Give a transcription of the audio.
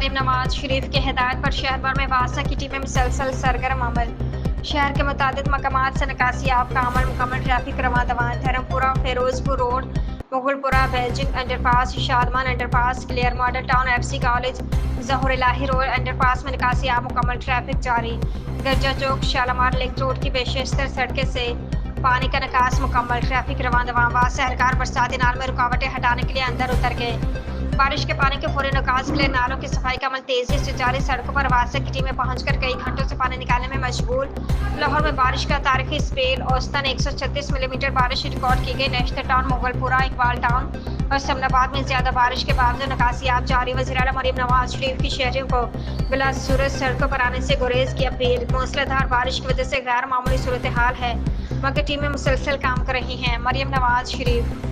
मरीम नवाज शरीफ की हिदायत पर शहर भर में वासा की टीमें मुसलसल सरगर्म अमल। शहर के मुतादिद मकामात से निकासियाब का अमल मुकम्मल। ट्रैफिक रवां दवां। Dharampura, Ferozepur road, Mughalpura, Beijing underpass, Shadman underpass, clear model town, FC college, Zahoor Elahi road underpass में निकासियाब मुकम्मल। ट्रैफिक जारी। गर्जा चौक, शालामार लिंक रोड की बेशतर सड़कें से पानी का निकास मुकम्मल। ट्रैफिक रवां दवां। वासा एहलकार बरसाती नाल में रुकावटें हटाने के लिए अंदर उतर गए। बारिश के पानी के फौरी निकास के लिए नालों की सफाई का अमल तेजी से जारी। सड़कों पर वासा की टीमें पहुंचकर कई घंटों से पानी निकालने में मशगूल। लाहौर में बारिश का तारीखी स्पेल। औसतन 136 मिलीमीटर बारिश रिकॉर्ड की गई। National town, Mughalpura, Iqbal town और समनाबाद में ज्यादा बारिश के बावजूद निकासियाब जारी। वज़ीर-ए-आला मरीम नवाज शरीफ की शहरियों को बिला सूरज सड़कों पर आने से गुरेज की अपील। मूसलाधार बारिश की वजह से गैर मामूली सूरत हाल है, मगर टीमें मुसलसल काम कर रही हैं। मरीम नवाज शरीफ।